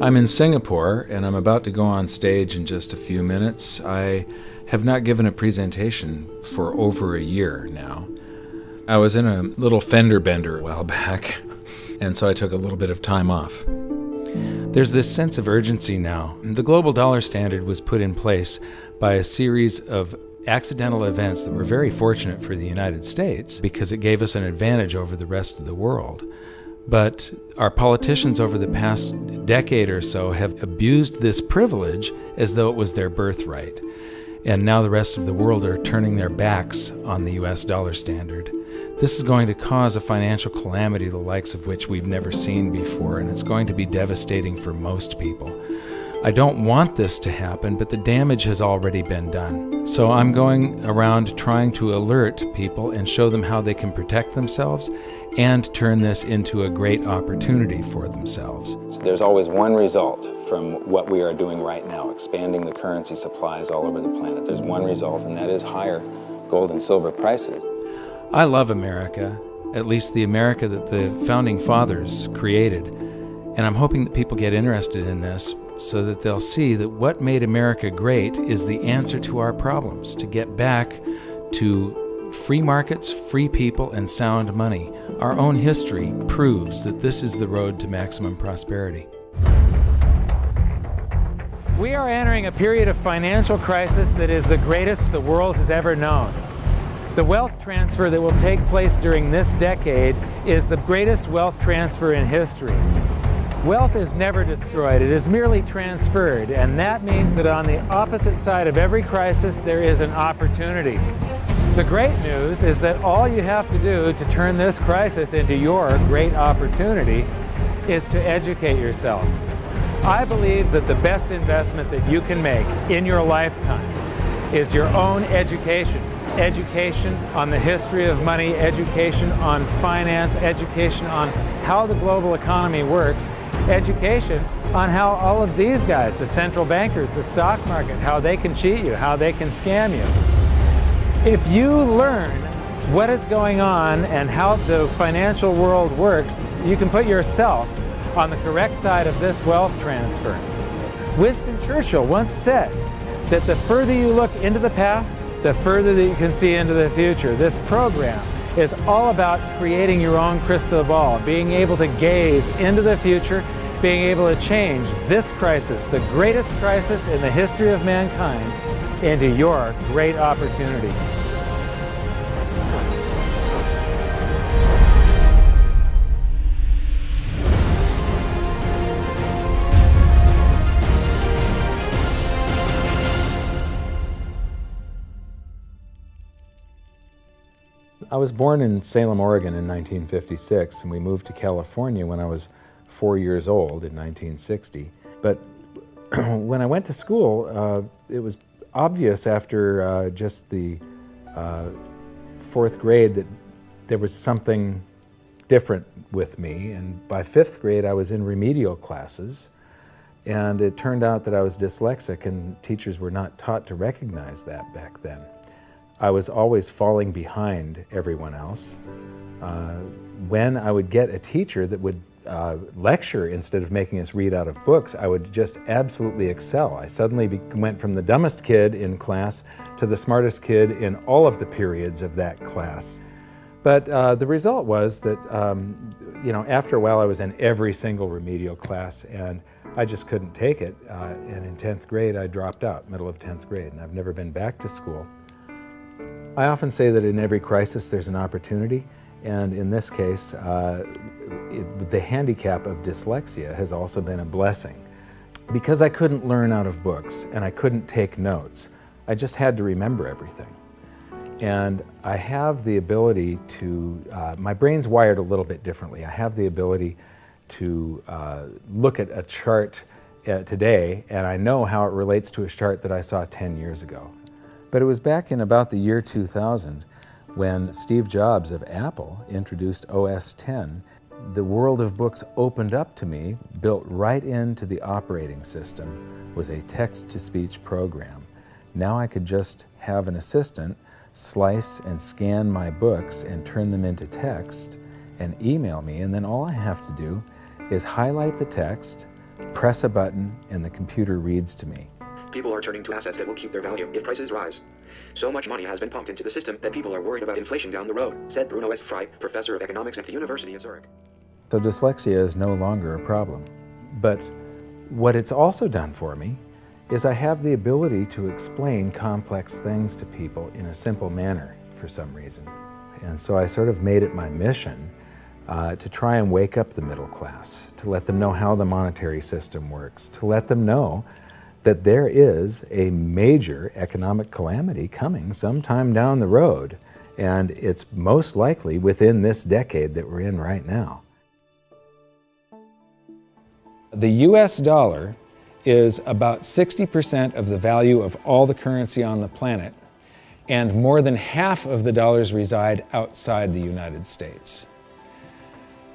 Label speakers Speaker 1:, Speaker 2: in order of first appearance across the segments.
Speaker 1: I'm in Singapore, and I'm about to go on stage in just a few minutes. I have not given a presentation for over a year now. I was in a little fender bender a while back, and so I took a little bit of time off. There's this sense of urgency now. The global dollar standard was put in place by a series of accidental events that were very fortunate for the United States because it gave us an advantage over the rest of the world. But our politicians over the past decade or so have abused this privilege as though it was their birthright. And now the rest of the world are turning their backs on the US dollar standard. This is going to cause a financial calamity the likes of which we've never seen before, and it's going to be devastating for most people. I don't want this to happen, but the damage has already been done. So I'm going around trying to alert people and show them how they can protect themselves and turn this into a great opportunity for themselves.
Speaker 2: There's always one result from what we are doing right now, expanding the currency supplies all over the planet. There's one result, and that is higher gold and silver prices.
Speaker 1: I love America, at least the America that the Founding Fathers created, and I'm hoping that people get interested in this so that they'll see that what made America great is the answer to our problems, to get back to free markets, free people, and sound money. Our own history proves that this is the road to maximum prosperity.
Speaker 3: We are entering a period of financial crisis that is the greatest the world has ever known. The wealth transfer that will take place during this decade is the greatest wealth transfer in history. Wealth is never destroyed, it is merely transferred, and that means that on the opposite side of every crisis there is an opportunity. The great news is that all you have to do to turn this crisis into your great opportunity is to educate yourself. I believe that the best investment that you can make in your lifetime is your own education. Education on the history of money, education on finance, education on how the global economy works, education on how all of these guys, the central bankers, the stock market, how they can cheat you, how they can scam you. If you learn what is going on and how the financial world works, you can put yourself on the correct side of this wealth transfer. Winston Churchill once said that the further you look into the past, the further that you can see into the future. This program is all about creating your own crystal ball, being able to gaze into the future, being able to change this crisis, the greatest crisis in the history of mankind, into your great opportunity.
Speaker 1: I was born in Salem, Oregon in 1956, and we moved to California when I was 4 years old in 1960. But when I went to school, it was obvious after just the fourth grade that there was something different with me. And by fifth grade, I was in remedial classes. And it turned out that I was dyslexic, and teachers were not taught to recognize that back then. I was always falling behind everyone else. When I would get a teacher that would lecture instead of making us read out of books, I would just absolutely excel. I suddenly went from the dumbest kid in class to the smartest kid in all of the periods of that class. But the result was that, after a while I was in every single remedial class, and I just couldn't take it. And in 10th grade, I dropped out, middle of 10th grade, and I've never been back to school. I often say that in every crisis there's an opportunity, and in this case, the handicap of dyslexia has also been a blessing. Because I couldn't learn out of books and I couldn't take notes, I just had to remember everything. And I have the ability to, my brain's wired a little bit differently. I have the ability to look at a chart today, and I know how it relates to a chart that I saw 10 years ago. But it was back in about the year 2000 when Steve Jobs of Apple introduced OS X. The world of books opened up to me. Built right into the operating system was a text-to-speech program. Now I could just have an assistant slice and scan my books and turn them into text and email me, and then all I have to do is highlight the text, press a button and the computer reads to me.
Speaker 4: People are turning to assets that will keep their value if prices rise. So much money has been pumped into the system that people are worried about inflation down the road, said Bruno S. Frey, professor of economics at the University of Zurich.
Speaker 1: So dyslexia is no longer a problem. But what it's also done for me is I have the ability to explain complex things to people in a simple manner for some reason. And so I sort of made it my mission to try and wake up the middle class, to let them know how the monetary system works, to let them know that there is a major economic calamity coming sometime down the road, and it's most likely within this decade that we're in right now. The US dollar is about 60% of the value of all the currency on the planet, and more than half of the dollars reside outside the United States.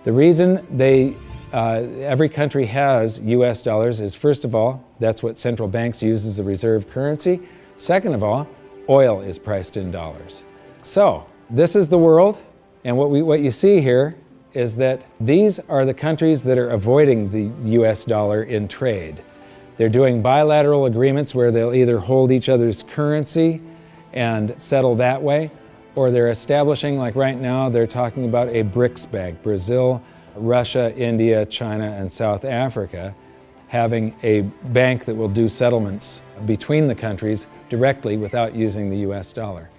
Speaker 1: The reason every country has US dollars is, first of all, that's what central banks use as a reserve currency. Second of all, oil is priced in dollars. So this is the world, and what you see here is that these are the countries that are avoiding the US dollar in trade. They're doing bilateral agreements where they'll either hold each other's currency and settle that way, or they're establishing, like right now, they're talking about a BRICS bank, Brazil, Russia, India, China, and South Africa, having a bank that will do settlements between the countries directly without using the US dollar.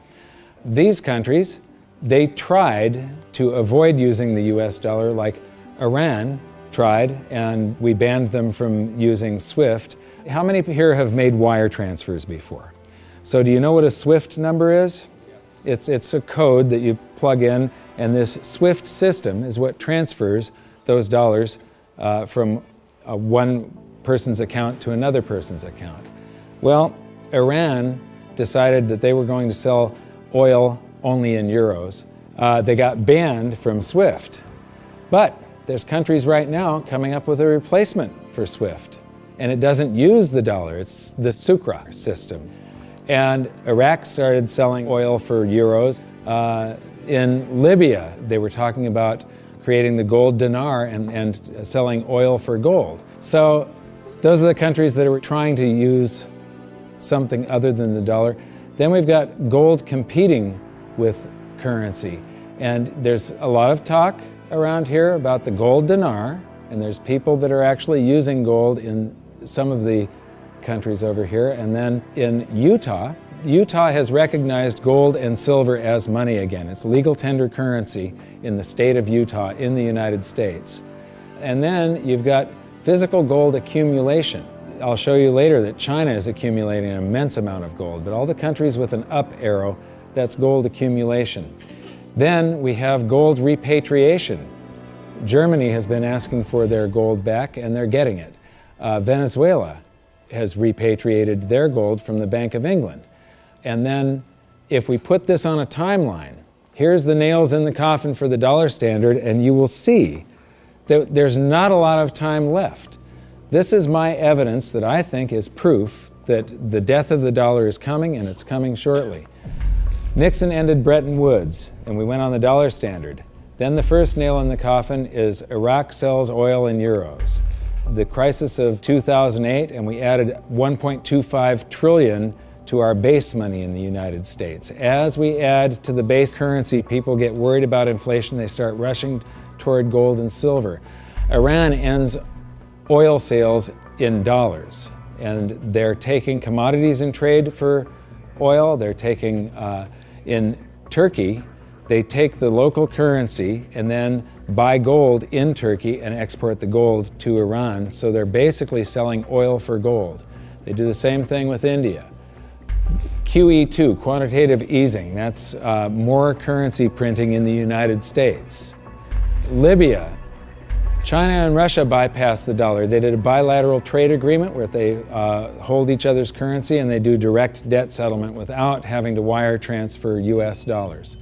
Speaker 1: These countries, they tried to avoid using the US dollar, like Iran tried, and we banned them from using SWIFT. How many here have made wire transfers before? So do you know what a SWIFT number is? It's a code that you plug in, and this SWIFT system is what transfers those dollars from one person's account to another person's account. Well, Iran decided that they were going to sell oil only in euros. They got banned from SWIFT. But there's countries right now coming up with a replacement for SWIFT, and it doesn't use the dollar, it's the Sukra system. And Iraq started selling oil for euros. In Libya, they were talking about creating the gold dinar and selling oil for gold. So those are the countries that are trying to use something other than the dollar. Then we've got gold competing with currency. And there's a lot of talk around here about the gold dinar, and there's people that are actually using gold in some of the countries over here. And then in Utah has recognized gold and silver as money again. It's legal tender currency in the state of Utah in the United States. And then you've got physical gold accumulation. I'll show you later that China is accumulating an immense amount of gold, but all the countries with an up arrow, that's gold accumulation. Then we have gold repatriation. Germany has been asking for their gold back, and they're getting it. Venezuela has repatriated their gold from the Bank of England. And then if we put this on a timeline, here's the nails in the coffin for the dollar standard, and you will see that there's not a lot of time left. This is my evidence that I think is proof that the death of the dollar is coming, and it's coming shortly. Nixon ended Bretton Woods, and we went on the dollar standard. Then the first nail in the coffin is Iraq sells oil in euros. The crisis of 2008, and we added 1.25 trillion to our base money in the United States. As we add to the base currency, people get worried about inflation. They start rushing toward gold and silver. Iran ends oil sales in dollars, and they're taking commodities in trade for oil. They're taking, in Turkey, they take the local currency and then buy gold in Turkey and export the gold to Iran. So they're basically selling oil for gold. They do the same thing with India. QE2, quantitative easing, that's more currency printing in the United States. Libya, China and Russia bypassed the dollar. They did a bilateral trade agreement where they hold each other's currency, and they do direct debt settlement without having to wire transfer US dollars.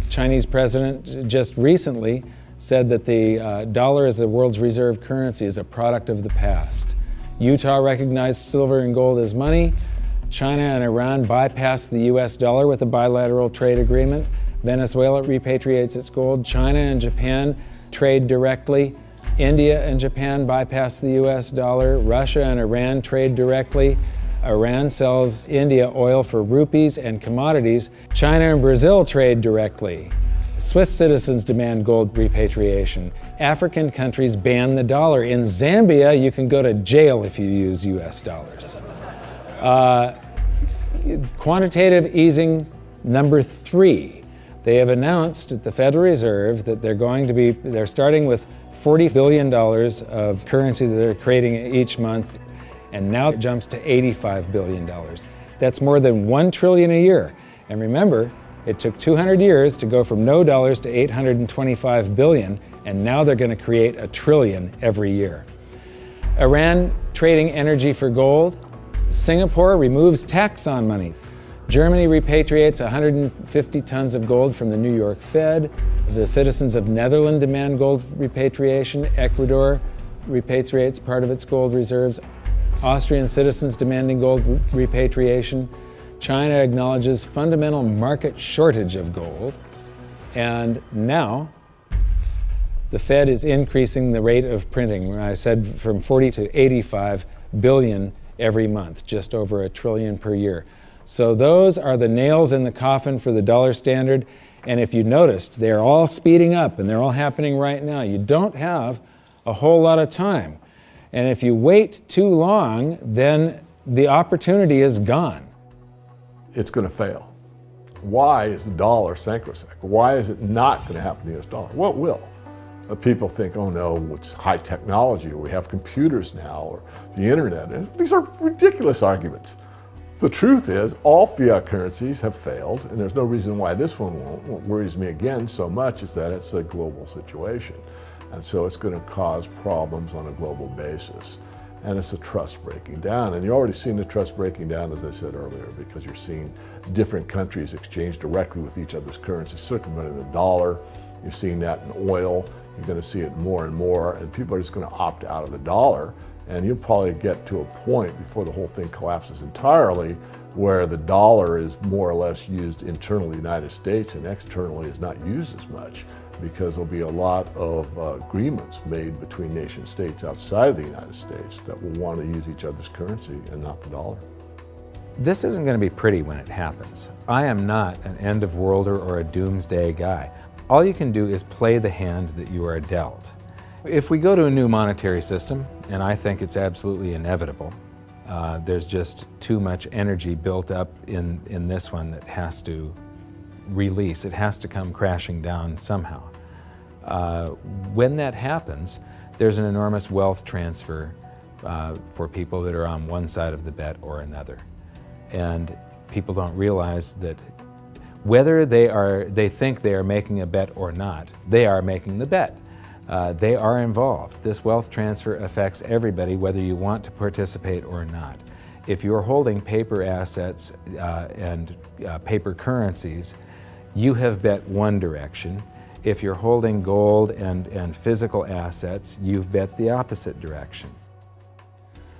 Speaker 1: Chinese president just recently said that the dollar as the world's reserve currency is a product of the past. Utah recognized silver and gold as money. China and Iran bypassed the US dollar with a bilateral trade agreement. Venezuela repatriates its gold. China and Japan trade directly.
Speaker 3: India and Japan bypass the US dollar. Russia and Iran trade directly. Iran sells India oil for rupees and commodities. China and Brazil trade directly. Swiss citizens demand gold repatriation. African countries ban the dollar. In Zambia, you can go to jail if you use US dollars. Quantitative easing number 3. They have announced at the Federal Reserve that they're starting with $40 billion of currency that they're creating each month, and now it jumps to $85 billion. That's more than $1 trillion a year. And remember, it took 200 years to go from no dollars to 825 billion, and now they're going to create $1 trillion every year. Iran trading energy for gold. Singapore removes tax on money. Germany repatriates 150 tons of gold from the New York Fed. The citizens of Netherlands demand gold repatriation. Ecuador repatriates part of its gold reserves. Austrian citizens demanding gold repatriation. China acknowledges fundamental market shortage of gold. And now, the Fed is increasing the rate of printing. I said from 40 to 85 billion every month, just over $1 trillion per year. So those are the nails in the coffin for the dollar standard. And if you noticed, they're all speeding up and they're all happening right now. You don't have a whole lot of time. And if you wait too long, then the opportunity is gone.
Speaker 5: It's going to fail. Why is the dollar sacrosanct? Why is it not going to happen to the US dollar? Well, it will. People think, oh no, it's high technology, or we have computers now, or the internet. And these are ridiculous arguments. The truth is, all fiat currencies have failed, and there's no reason why this one won't. What worries me again so much is that it's a global situation. And so it's going to cause problems on a global basis. And it's a trust breaking down. And you're already seeing the trust breaking down, as I said earlier, because you're seeing different countries exchange directly with each other's currencies, circumventing the dollar. You're seeing that in oil. You're going to see it more and more, and people are just going to opt out of the dollar. And you'll probably get to a point before the whole thing collapses entirely where the dollar is more or less used internally in the United States and externally is not used as much, because there'll be a lot of agreements made between nation states outside of the United States that will want to use each other's currency and not the dollar.
Speaker 1: This isn't going to be pretty when it happens. I am not an end-of-worlder or a doomsday guy. All you can do is play the hand that you are dealt. If we go to a new monetary system, and I think it's absolutely inevitable, there's just too much energy built up in this one that has to release. It has to come crashing down somehow. When that happens, there's an enormous wealth transfer for people that are on one side of the bet or another. And people don't realize that whether they think they are making a bet or not, they are making the bet. They are involved. This wealth transfer affects everybody, whether you want to participate or not. If you're holding paper assets and paper currencies, you have bet one direction. If you're holding gold and physical assets, you've bet the opposite direction.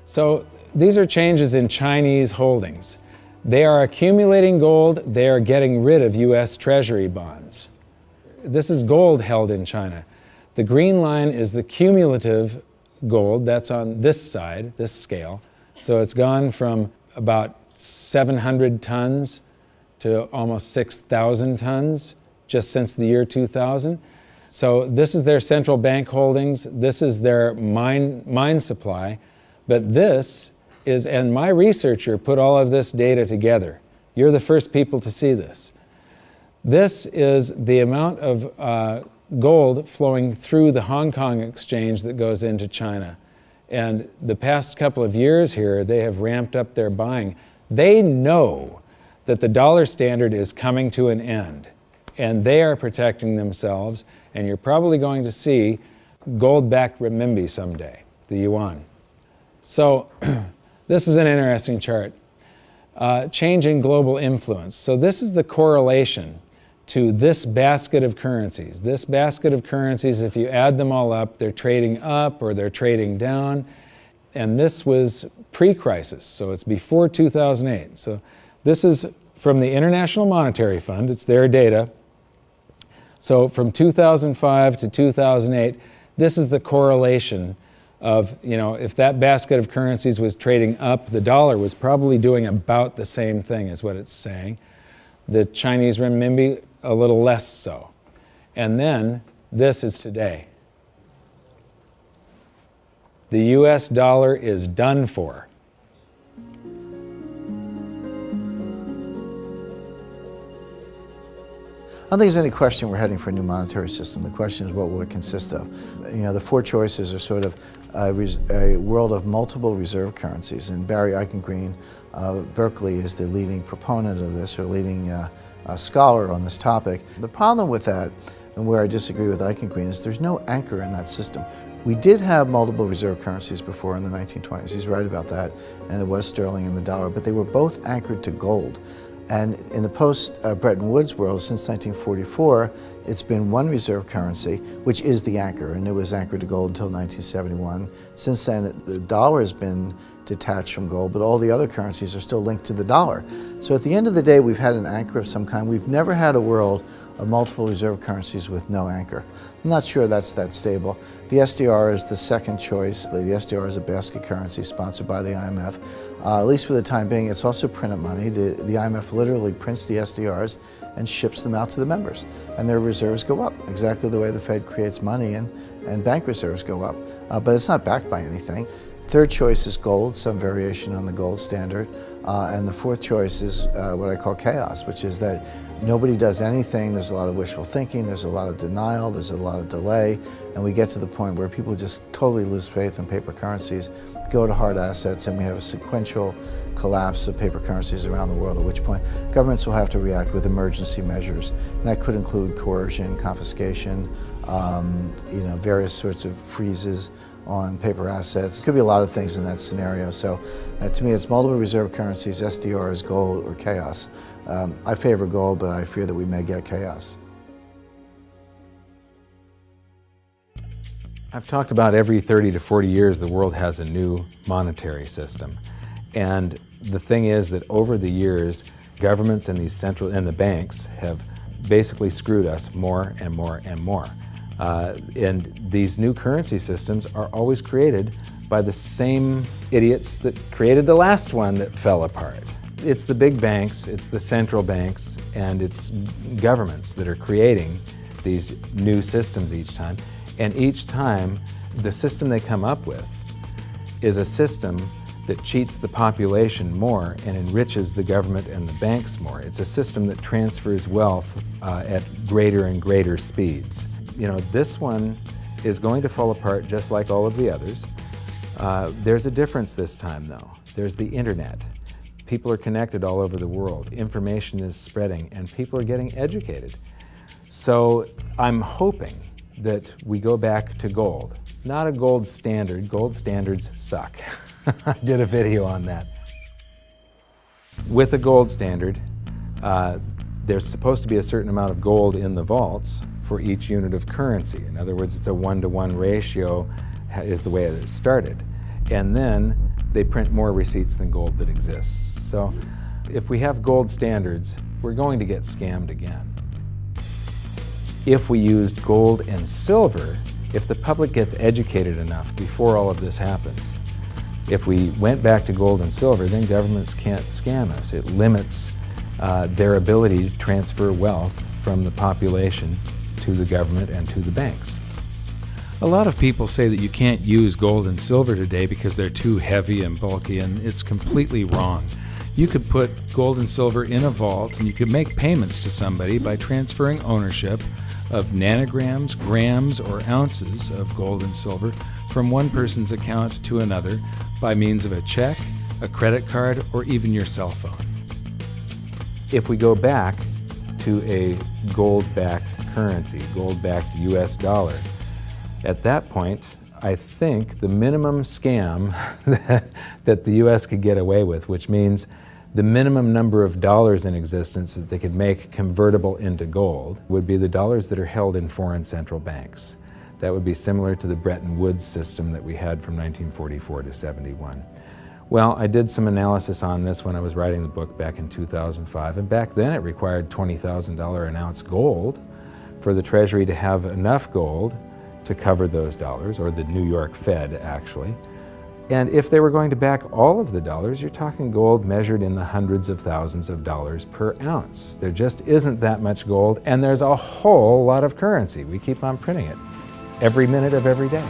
Speaker 3: So these are changes in Chinese holdings. They are accumulating gold, they are getting rid of US Treasury bonds. This is gold held in China. The green line is the cumulative gold, that's on this side, this scale. So it's gone from about 700 tons to almost 6,000 tons just since the year 2000. So this is their central bank holdings, this is their mine supply, but this is, and my researcher put all of this data together. You're the first people to see this. This is the amount of gold flowing through the Hong Kong exchange that goes into China. And the past couple of years here, they have ramped up their buying. They know that the dollar standard is coming to an end, and they are protecting themselves, and you're probably going to see gold-backed renminbi someday, the yuan. So this is an interesting chart. Changing global influence. So this is the correlation to this basket of currencies. This basket of currencies, if you add them all up, they're trading up or they're trading down. And this was pre-crisis, so it's before 2008. So this is from the International Monetary Fund, it's their data. So from 2005 to 2008, This is the correlation of, if that basket of currencies was trading up, the dollar was probably doing about the same thing as what it's saying. The Chinese renminbi, a little less so. And then this is today. The US dollar is done for.
Speaker 6: I don't think there's any question we're heading for a new monetary system. The question is what will it consist of? The four choices are sort of a world of multiple reserve currencies. And Barry Eichengreen, Berkeley, is the leading proponent of this, or leading scholar on this topic. The problem with that, and where I disagree with Eichengreen, is there's no anchor in that system. We did have multiple reserve currencies before in the 1920s. He's right about that, and it was sterling and the dollar, but they were both anchored to gold. And in the post-Bretton Woods world, since 1944, it's been one reserve currency, which is the anchor, and it was anchored to gold until 1971. Since then, the dollar has been detached from gold, but all the other currencies are still linked to the dollar. So at the end of the day, we've had an anchor of some kind. We've never had a world of multiple reserve currencies with no anchor. I'm not sure that's that stable. The SDR is the second choice. The SDR is a basket currency sponsored by the IMF. At least for the time being, it's also printed money. The IMF literally prints the SDRs and ships them out to the members. And their reserves go up, exactly the way the Fed creates money and bank reserves go up. But it's not backed by anything. Third choice is gold, some variation on the gold standard. And the fourth choice is what I call chaos, which is that nobody does anything. There's a lot of wishful thinking, there's a lot of denial, there's a lot of delay, and we get to the point where people just totally lose faith in paper currencies, go to hard assets, and we have a sequential collapse of paper currencies around the world, at which point governments will have to react with emergency measures. And that could include coercion, confiscation, various sorts of freezes on paper assets. It could be a lot of things in that scenario. So to me, it's multiple reserve currencies, SDRs, gold, or chaos. I favor gold, but I fear that we may get chaos.
Speaker 1: I've talked about every 30 to 40 years the world has a new monetary system. And the thing is that over the years, governments and the banks have basically screwed us more and more and more. And these new currency systems are always created by the same idiots that created the last one that fell apart. It's the big banks, it's the central banks, and it's governments that are creating these new systems each time. And each time, the system they come up with is a system that cheats the population more and enriches the government and the banks more. It's a system that transfers wealth at greater and greater speeds. This one is going to fall apart just like all of the others. There's a difference this time, though. There's the internet. People are connected all over the world. Information is spreading, and people are getting educated. So I'm hoping that we go back to gold. Not a gold standard. Gold standards suck. I did a video on that. With a gold standard, there's supposed to be a certain amount of gold in the vaults for each unit of currency. In other words, it's a 1-to-1 ratio is the way it started. And then they print more receipts than gold that exists. So if we have gold standards, we're going to get scammed again. If we used gold and silver, if the public gets educated enough before all of this happens, if we went back to gold and silver, then governments can't scam us. It limits their ability to transfer wealth from the population to the government and to the banks.
Speaker 3: A lot of people say that you can't use gold and silver today because they're too heavy and bulky, and it's completely wrong. You could put gold and silver in a vault, and you could make payments to somebody by transferring ownership of nanograms, grams, or ounces of gold and silver from one person's account to another by means of a check, a credit card, or even your cell phone.
Speaker 1: If we go back to a gold-backed currency, gold-backed US dollar, at that point, I think the minimum scam that the US could get away with, which means the minimum number of dollars in existence that they could make convertible into gold, would be the dollars that are held in foreign central banks. That would be similar to the Bretton Woods system that we had from 1944 to 71. Well, I did some analysis on this when I was writing the book back in 2005, and back then it required $20,000 an ounce gold for the Treasury to have enough gold to cover those dollars, or the New York Fed actually. And if they were going to back all of the dollars, you're talking gold measured in the hundreds of thousands of dollars per ounce. There just isn't that much gold, and there's a whole lot of currency. We keep on printing it every minute of every day.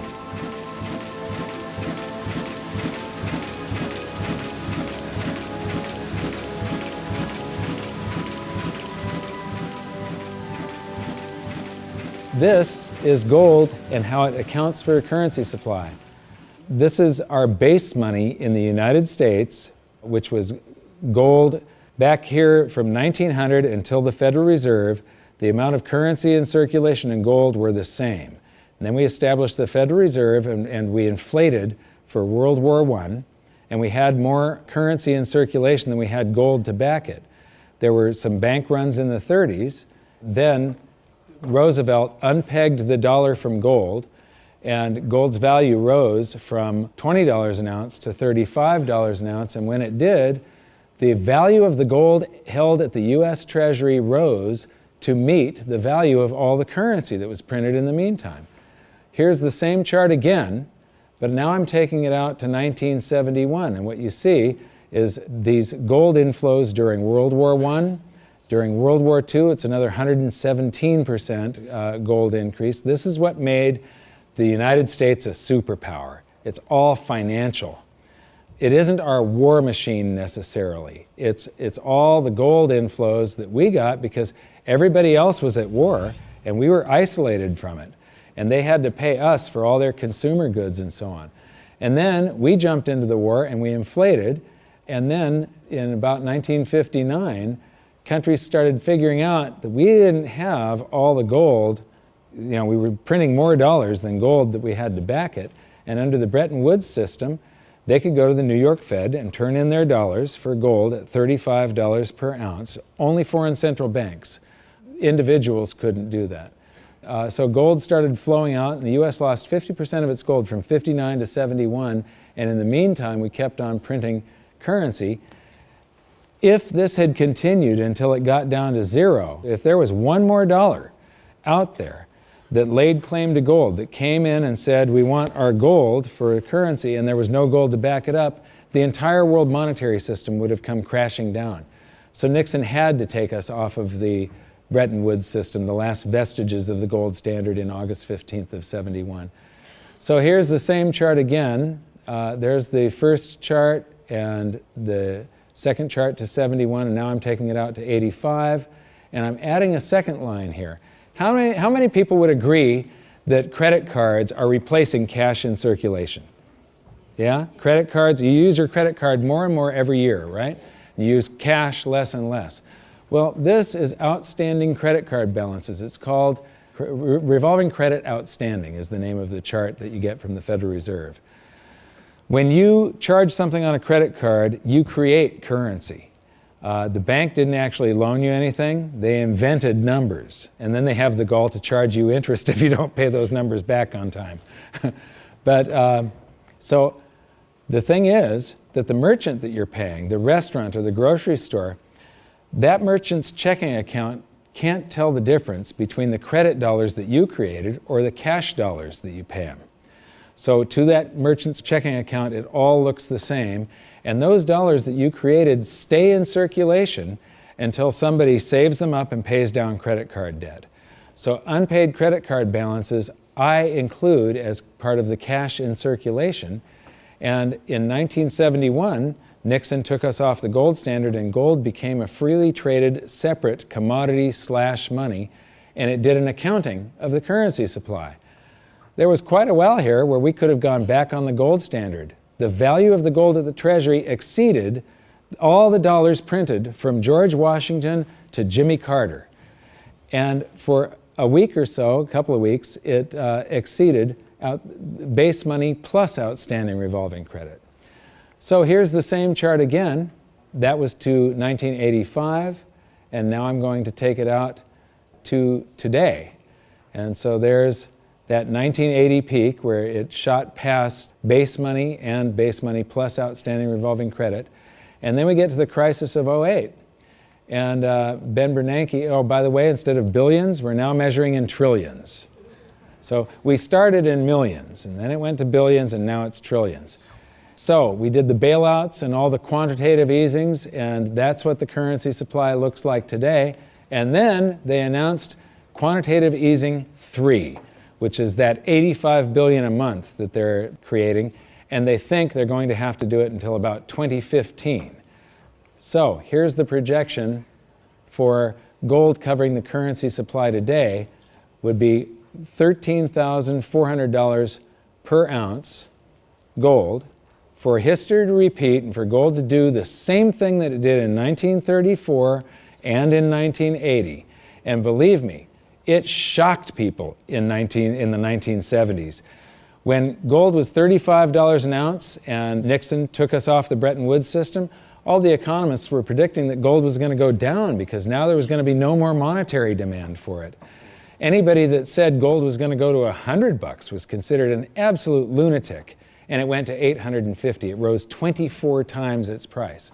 Speaker 3: This is gold and how it accounts for a currency supply. This is our base money in the United States, which was gold back here from 1900 until the Federal Reserve. The amount of currency in circulation in gold were the same. And then we established the Federal Reserve and we inflated for World War I, and we had more currency in circulation than we had gold to back it. There were some bank runs in the 30s. Then Roosevelt unpegged the dollar from gold, and gold's value rose from $20 an ounce to $35 an ounce. And when it did, the value of the gold held at the US Treasury rose to meet the value of all the currency that was printed in the meantime. Here's the same chart again, but now I'm taking it out to 1971. And what you see is these gold inflows during World War I. During World War II, it's another 117% gold increase. This is what made the United States a superpower. It's all financial. It isn't our war machine necessarily. It's all the gold inflows that we got because everybody else was at war and we were isolated from it. And they had to pay us for all their consumer goods and so on. And then we jumped into the war and we inflated. And then in about 1959, countries started figuring out that we didn't have all the gold. We were printing more dollars than gold that we had to back it. And under the Bretton Woods system, they could go to the New York Fed and turn in their dollars for gold at $35 per ounce. Only foreign central banks. Individuals couldn't do that. So gold started flowing out, and the U.S. lost 50% of its gold from 59 to 71. And in the meantime, we kept on printing currency. If this had continued until it got down to zero, if there was one more dollar out there that laid claim to gold, that came in and said, we want our gold for a currency, and there was no gold to back it up, the entire world monetary system would have come crashing down. So Nixon had to take us off of the Bretton Woods system, the last vestiges of the gold standard in August 15th of 71. So here's the same chart again. There's the first chart and the second chart to 71, and now I'm taking it out to 85, and I'm adding a second line here. How many people would agree that credit cards are replacing cash in circulation? Yeah? Credit cards, you use your credit card more and more every year, right? You use cash less and less. Well, this is outstanding credit card balances. It's called revolving credit outstanding is the name of the chart that you get from the Federal Reserve. When you charge something on a credit card, you create currency. The bank didn't actually loan you anything. They invented numbers. And then they have the gall to charge you interest if you don't pay those numbers back on time. So the thing is that the merchant that you're paying, the restaurant or the grocery store, that merchant's checking account can't tell the difference between the credit dollars that you created or the cash dollars that you pay them. So to that merchant's checking account, it all looks the same. And those dollars that you created stay in circulation until somebody saves them up and pays down credit card debt. So unpaid credit card balances I include as part of the cash in circulation. And in 1971, Nixon took us off the gold standard and gold became a freely traded separate commodity/money, and it did an accounting of the currency supply. There was quite a while here where we could have gone back on the gold standard. The value of the gold at the Treasury exceeded all the dollars printed from George Washington to Jimmy Carter. And for a week or so, a couple of weeks, it exceeded base money plus outstanding revolving credit. So here's the same chart again. That was to 1985, and now I'm going to take it out to today. And so there's that 1980 peak where it shot past base money and base money plus outstanding revolving credit. And then we get to the crisis of '08. And Ben Bernanke, oh, by the way, instead of billions, we're now measuring in trillions. So we started in millions, and then it went to billions, and now it's trillions. So we did the bailouts and all the quantitative easings, and that's what the currency supply looks like today. And then they announced quantitative easing 3, which is that $85 billion a month that they're creating, and they think they're going to have to do it until about 2015. So here's the projection for gold covering the currency supply today would be $13,400 per ounce gold, for history to repeat and for gold to do the same thing that it did in 1934 and in 1980. And believe me, it shocked people in the 1970s. When gold was $35 an ounce and Nixon took us off the Bretton Woods system, all the economists were predicting that gold was going to go down because now there was going to be no more monetary demand for it. Anybody that said gold was going to go to $100 was considered an absolute lunatic, and it went to $850. It rose 24 times its price.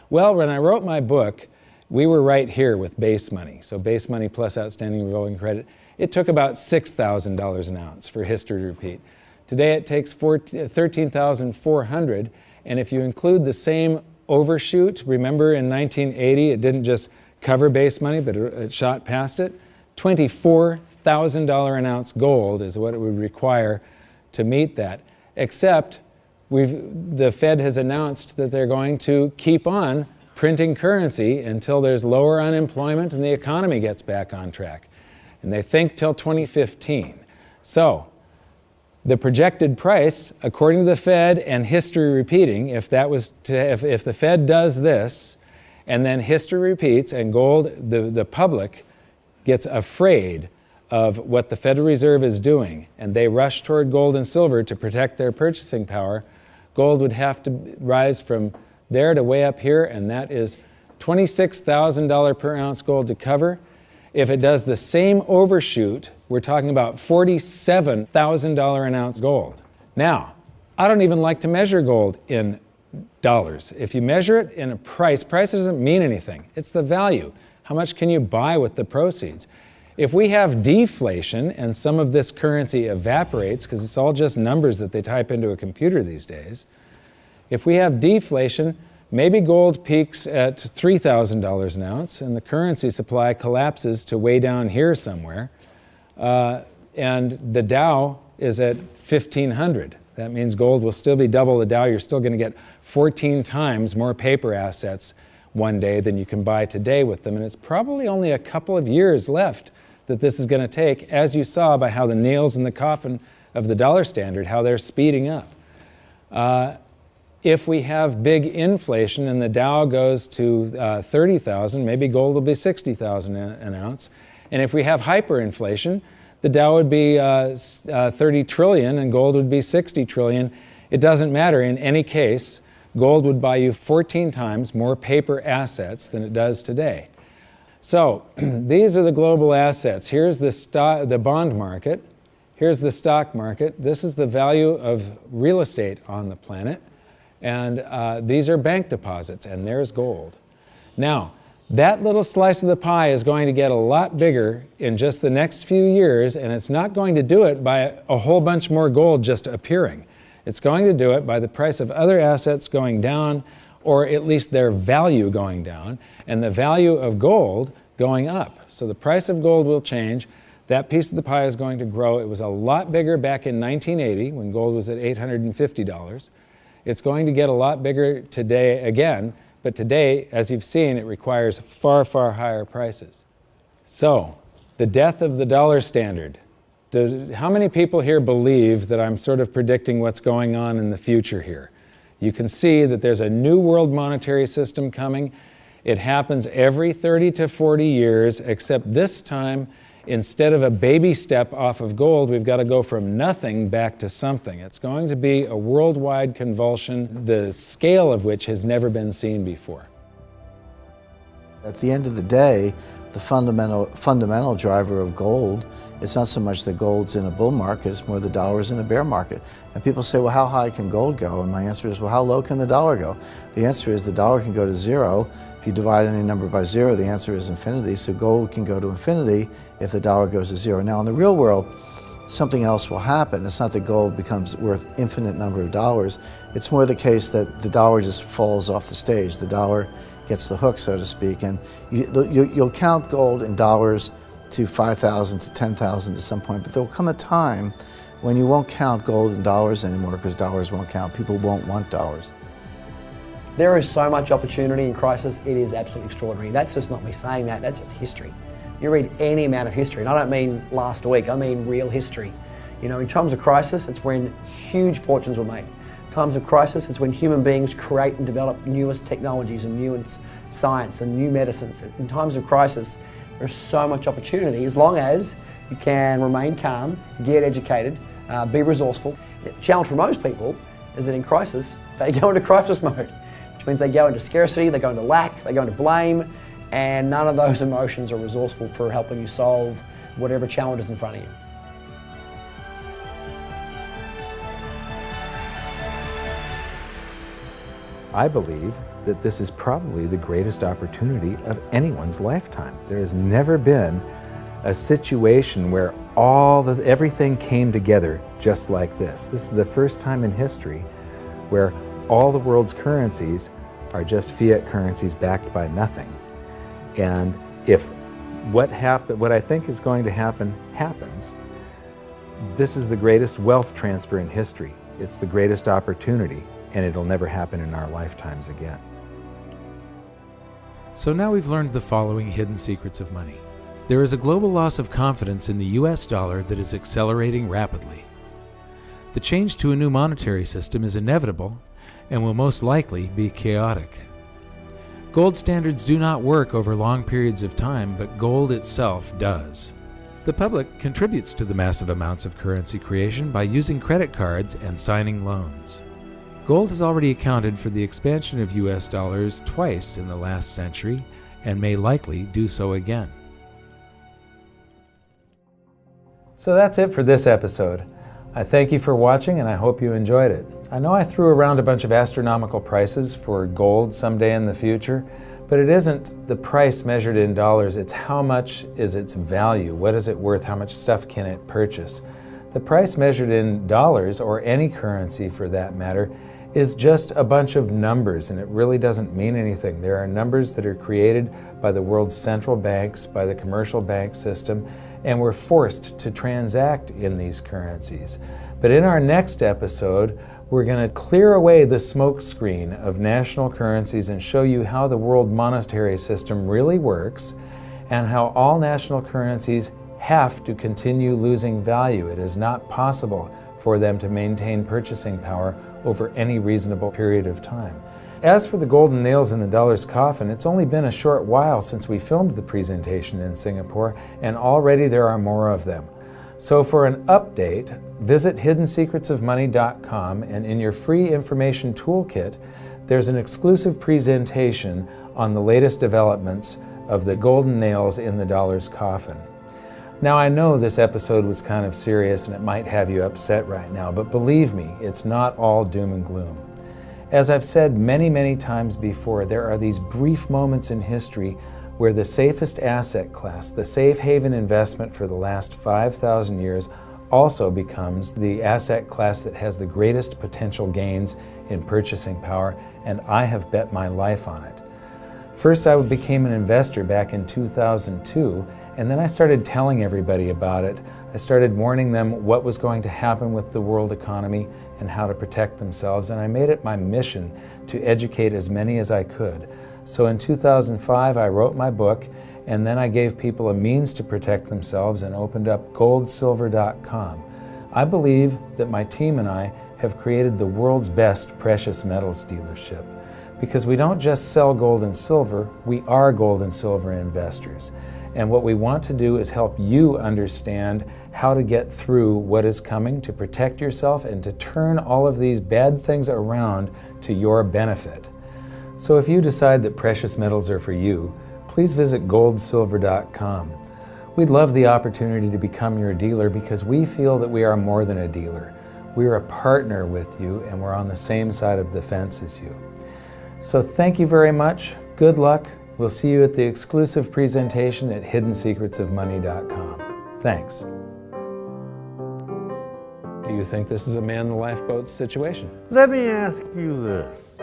Speaker 3: Well, when I wrote my book, we were right here with base money. So base money plus outstanding revolving credit. It took about $6,000 an ounce for history to repeat. Today it takes $13,400, and if you include the same overshoot, remember in 1980 it didn't just cover base money, but it shot past it. $24,000 an ounce gold is what it would require to meet that. Except the Fed has announced that they're going to keep on printing currency until there's lower unemployment and the economy gets back on track. And they think till 2015. So the projected price, according to the Fed and history repeating, if the Fed does this and then history repeats and gold, the public gets afraid of what the Federal Reserve is doing, and they rush toward gold and silver to protect their purchasing power, gold would have to rise from there to way up here, and that is $26,000 per ounce gold to cover. If it does the same overshoot, we're talking about $47,000 an ounce gold. Now, I don't even like to measure gold in dollars. If you measure it in a price doesn't mean anything. It's the value. How much can you buy with the proceeds? If we have deflation and some of this currency evaporates, because it's all just numbers that they type into a computer these days, if we have deflation, maybe gold peaks at $3,000 an ounce and the currency supply collapses to way down here somewhere, and the Dow is at 1,500. That means gold will still be double the Dow. You're still going to get 14 times more paper assets one day than you can buy today with them, and it's probably only a couple of years left that this is going to take, as you saw by how the nails in the coffin of the dollar standard, how they're speeding up. If we have big inflation and the Dow goes to 30,000, maybe gold will be 60,000 an ounce. And if we have hyperinflation, the Dow would be 30 trillion and gold would be 60 trillion. It doesn't matter. In any case, gold would buy you 14 times more paper assets than it does today. So these are the global assets. Here's the bond market. Here's the stock market. This is the value of real estate on the planet. And these are bank deposits, and there's gold. Now, that little slice of the pie is going to get a lot bigger in just the next few years, and it's not going to do it by a whole bunch more gold just appearing. It's going to do it by the price of other assets going down, or at least their value going down, and the value of gold going up. So the price of gold will change. That piece of the pie is going to grow. It was a lot bigger back in 1980 when gold was at $850. It's going to get a lot bigger today again, but today, as you've seen, it requires far, far higher prices. So, the death of the dollar standard. How many people here believe that I'm sort of predicting what's going on in the future here? You can see that there's a new world monetary system coming. It happens every 30 to 40 years, except this time, instead of a baby step off of gold, we've got to go from nothing back to something. It's going to be a worldwide convulsion, the scale of which has never been seen before.
Speaker 6: At the end of the day, the fundamental driver of gold, it's not so much that gold's in a bull market, it's more the dollar's in a bear market. And people say, well, how high can gold go? And my answer is, well, how low can the dollar go? The answer is the dollar can go to zero. If you divide any number by zero, the answer is infinity. So gold can go to infinity if the dollar goes to zero. Now, in the real world, something else will happen. It's not that gold becomes worth infinite number of dollars. It's more the case that the dollar just falls off the stage. The dollar gets the hook, so to speak, and you'll count gold in dollars to 5,000 to 10,000 at some point, but there will come a time when you won't count gold in dollars anymore because dollars won't count. People won't want dollars.
Speaker 7: There is so much opportunity in crisis, it is absolutely extraordinary. That's just not me saying that, that's just history. You read any amount of history, and I don't mean last week, I mean real history. You know, in times of crisis, it's when huge fortunes were made. Times of crisis, it's when human beings create and develop newest technologies and newest science and new medicines. In times of crisis, there's so much opportunity as long as you can remain calm, get educated, be resourceful. The challenge for most people is that in crisis, they go into crisis mode, which means they go into scarcity, they go into lack, they go into blame, and none of those emotions are resourceful for helping you solve whatever challenge is in front of you.
Speaker 1: I believe that this is probably the greatest opportunity of anyone's lifetime. There has never been a situation where everything came together just like this. This is the first time in history where all the world's currencies are just fiat currencies backed by nothing. And if what I think is going to happen happens, this is the greatest wealth transfer in history. It's the greatest opportunity, and it'll never happen in our lifetimes again.
Speaker 3: So now we've learned the following hidden secrets of money. There is a global loss of confidence in the US dollar that is accelerating rapidly. The change to a new monetary system is inevitable and will most likely be chaotic. Gold standards do not work over long periods of time, but gold itself does. The public contributes to the massive amounts of currency creation by using credit cards and signing loans. Gold has already accounted for the expansion of US dollars twice in the last century and may likely do so again. So that's it for this episode. I thank you for watching and I hope you enjoyed it. I know I threw around a bunch of astronomical prices for gold someday in the future, but it isn't the price measured in dollars, it's how much is its value, what is it worth, how much stuff can it purchase. The price measured in dollars, or any currency for that matter, is just a bunch of numbers, and it really doesn't mean anything. There are numbers that are created by the world's central banks, by the commercial bank system, and we're forced to transact in these currencies. But in our next episode, we're going to clear away the smoke screen of national currencies and show you how the world monetary system really works and how all national currencies have to continue losing value. It is not possible for them to maintain purchasing power over any reasonable period of time. As for the golden nails in the dollar's coffin, it's only been a short while since we filmed the presentation in Singapore, and already there are more of them. So for an update, visit hiddensecretsofmoney.com, and in your free information toolkit, there's an exclusive presentation on the latest developments of the golden nails in the dollar's coffin. Now, I know this episode was kind of serious and it might have you upset right now, but believe me, it's not all doom and gloom. As I've said many, many times before, there are these brief moments in history where the safest asset class, the safe haven investment for the last 5,000 years, also becomes the asset class that has the greatest potential gains in purchasing power, and I have bet my life on it. First, I became an investor back in 2002, and then I started telling everybody about it. I started warning them what was going to happen with the world economy and how to protect themselves, and I made it my mission to educate as many as I could. So in 2005, I wrote my book, and then I gave people a means to protect themselves and opened up goldsilver.com. I believe that my team and I have created the world's best precious metals dealership, because we don't just sell gold and silver, we are gold and silver investors. And what we want to do is help you understand how to get through what is coming, to protect yourself and to turn all of these bad things around to your benefit. So if you decide that precious metals are for you, please visit goldsilver.com. We'd love the opportunity to become your dealer because we feel that we are more than a dealer. We're a partner with you and we're on the same side of the fence as you. So thank you very much. Good luck. We'll see you at the exclusive presentation at hiddensecretsofmoney.com. Thanks.
Speaker 2: you think this is a man in the lifeboat situation?
Speaker 8: Let me ask you this.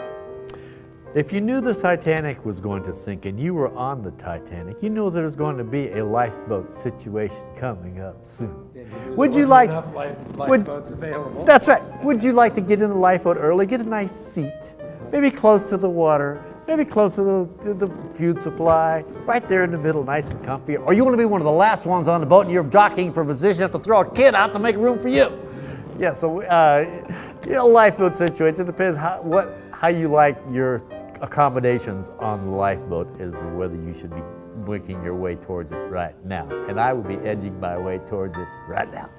Speaker 8: If you knew the Titanic was going to sink and you were on the Titanic, you know there's going to be a lifeboat situation coming up soon. Would you like
Speaker 3: lifeboats available?
Speaker 8: That's right. Would you like to get in the lifeboat early, get a nice seat, maybe close to the water, maybe close to the food supply, right there in the middle, nice and comfy? Or you want to be one of the last ones on the boat and you're jockeying for position, you have to throw a kid out to make room for you? Yeah, so lifeboat situation, it depends how you like your accommodations on the lifeboat is whether you should be making your way towards it right now. And I would be edging my way towards it right now.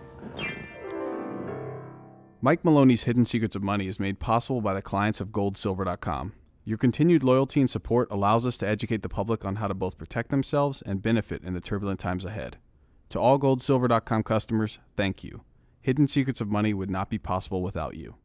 Speaker 9: Mike Maloney's Hidden Secrets of Money is made possible by the clients of goldsilver.com. Your continued loyalty and support allows us to educate the public on how to both protect themselves and benefit in the turbulent times ahead. To all goldsilver.com customers, thank you. Hidden Secrets of Money would not be possible without you.